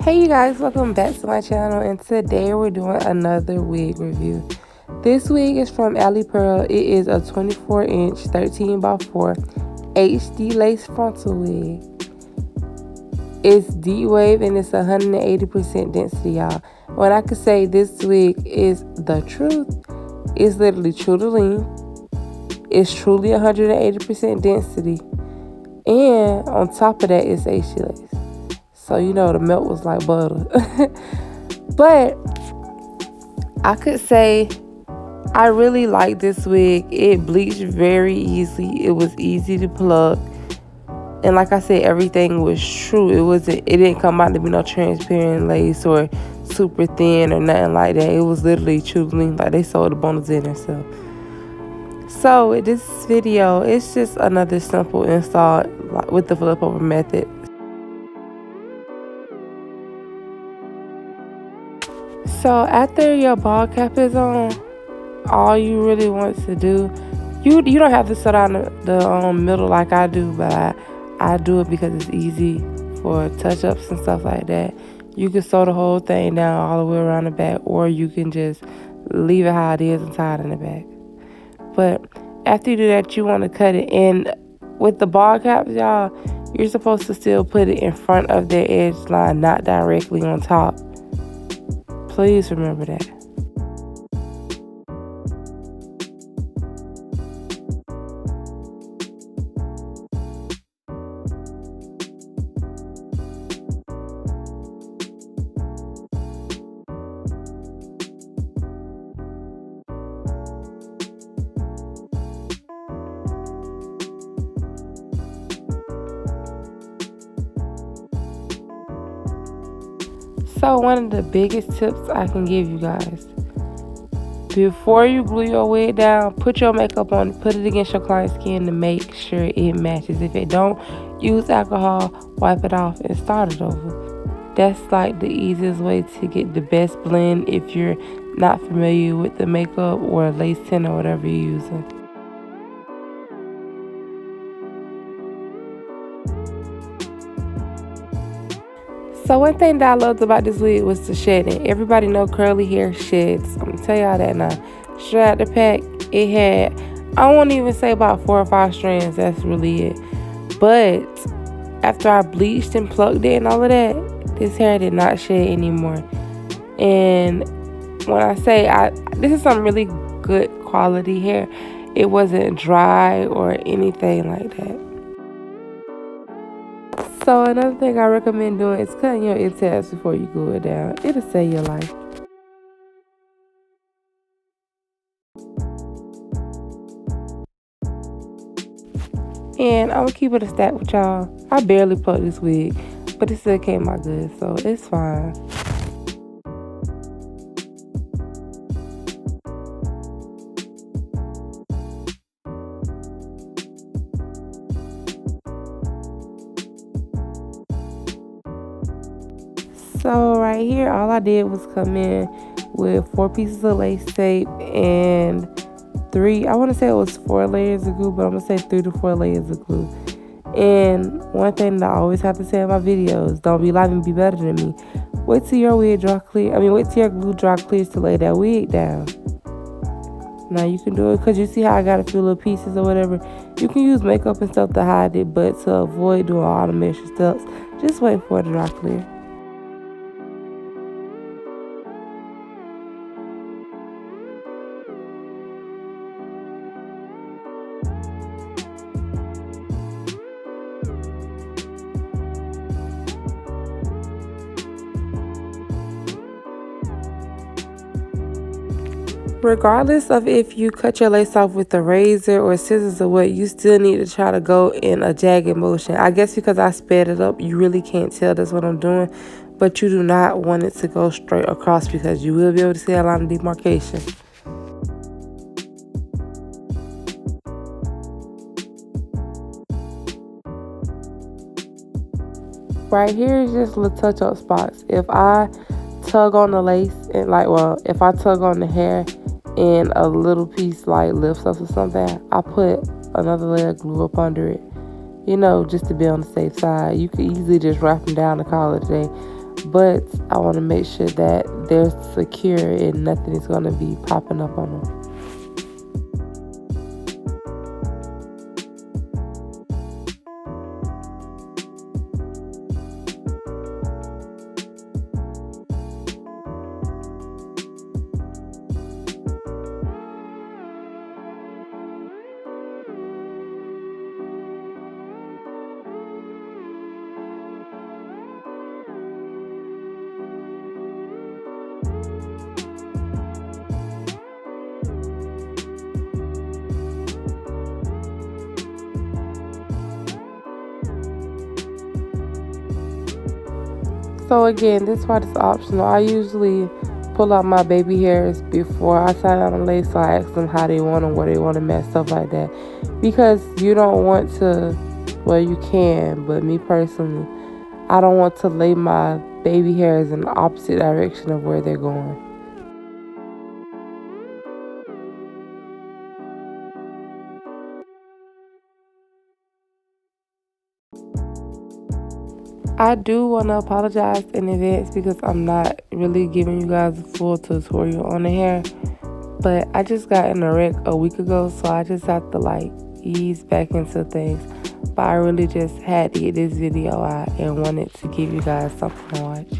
Hey you guys, welcome back to my channel, and today we're doing another wig review. This wig is from Alipearl. It is a 24-inch 13x4 HD lace frontal wig. It's D-wave and it's 180% density, y'all. When I could say this wig is the truth, it's literally true to length. It's truly 180% density. And on top of that, it's HD lace. So, you know, the melt was like butter. But I could say I really like this wig. It bleached very easily. It was easy to plug. And like I said, everything was true. It didn't come out to be no transparent lace or super thin or nothing like that. It was literally true length, like they sold the bonus in themselves. So with this video, it's just another simple install with the flip over method. So after your ball cap is on, all you really want to do, you don't have to sit down the middle like I do, but I do it because it's easy for touch-ups and stuff like that. You can sew the whole thing down all the way around the back, or you can just leave it how it is and tie it in the back. But after you do that, you want to cut it in. With the ball caps, y'all, you're supposed to still put it in front of their edge line, not directly on top. Please remember that. So one of the biggest tips I can give you guys, before you glue your wig down, put your makeup on, put it against your client's skin to make sure it matches. If it don't, use alcohol, wipe it off, and start it over. That's like the easiest way to get the best blend if you're not familiar with the makeup or lace tint or whatever you're using. So one thing that I loved about this wig was the shedding. Everybody know curly hair sheds. I'm gonna tell y'all that now. Straight out the pack, it had, I won't even say about 4 or 5 strands. That's really it. But after I bleached and plucked it and all of that, this hair did not shed anymore. And when I say this is some really good quality hair, it wasn't dry or anything like that. So another thing I recommend doing is cutting your ear tabs before you glue it down. It'll save your life. And I'm gonna keep it a stack with y'all. I barely plucked this wig, but it still came out good, so it's fine. So right here, all I did was come in with 4 pieces of lace tape and 3, I want to say it was 4 layers of glue, but I'm going to say 3 to 4 layers of glue. And one thing that I always have to say in my videos, don't be lying, be better than me. Wait till your wig dry clear. Wait till your glue dry clears to lay that wig down. Now you can do it because you see how I got a few little pieces or whatever. You can use makeup and stuff to hide it, but to avoid doing all the measure steps, just wait for it to dry clear. Regardless of if you cut your lace off with a razor or scissors or what, you still need to try to go in a jagged motion. I guess because I sped it up, you really can't tell that's what I'm doing. But you do not want it to go straight across because you will be able to see a line of demarcation. Right here is just little touch-up spots. If I tug on the lace and if I tug on the hair and a little piece like lifts up or something, I put another layer of glue up under it, you know, just to be on the safe side. You could easily just wrap them down and call it a day. but I want to make sure that they're secure and nothing is going to be popping up on them. So again, this part is optional. I usually pull out my baby hairs before I tie down the lace, so I ask them how they want them, where they want them at, stuff like that. Because you don't want to, well, you can, but me personally, I don't want to lay my baby hairs in the opposite direction of where they're going. I do want to apologize in advance because I'm not really giving you guys a full tutorial on the hair. But I just got in a wreck a week ago, so I just have to ease back into things. But I really just had to get this video out and wanted to give you guys something to watch.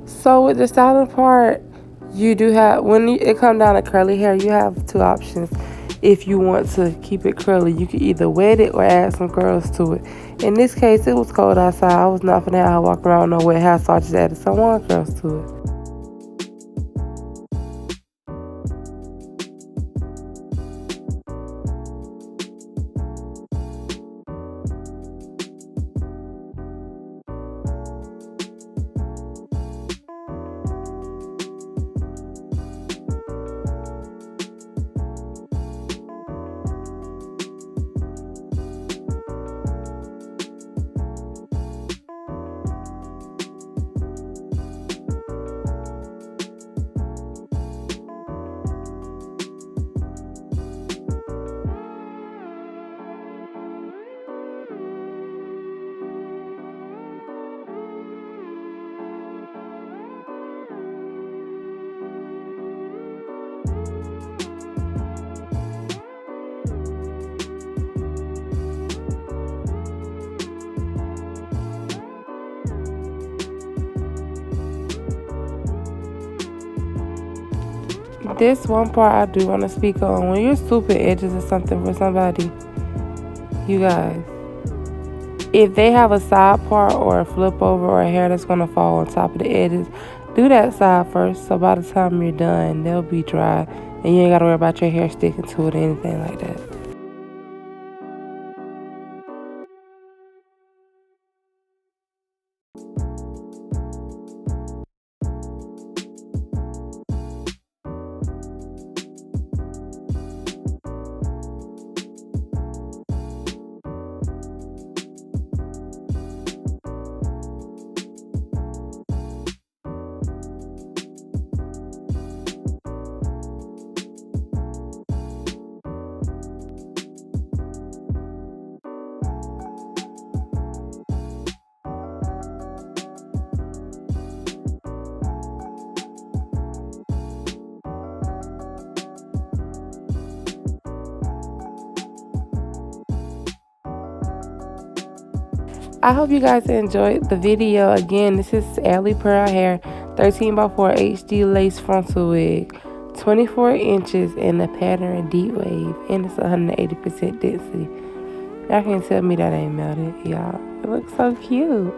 So with the styling part, you do have, when it comes down to curly hair, you have two options. If you want to keep it curly, you can either wet it or add some curls to it. In this case, it was cold outside. I was not finna have her walk around with no wet hair, so I just added some warm curls to it. This one part I do want to speak on. When you're swooping edges or something for somebody, you guys, if they have a side part or a flip over or a hair that's going to fall on top of the edges, do that side first. So by the time you're done, they'll be dry and you ain't got to worry about your hair sticking to it or anything like that. I hope you guys enjoyed the video. Again, this is Alipearl hair, 13x4 HD lace frontal wig, 24 inches in the pattern deep wave, and it's 180% density. Y'all can't tell me that ain't melted, y'all. It looks so cute.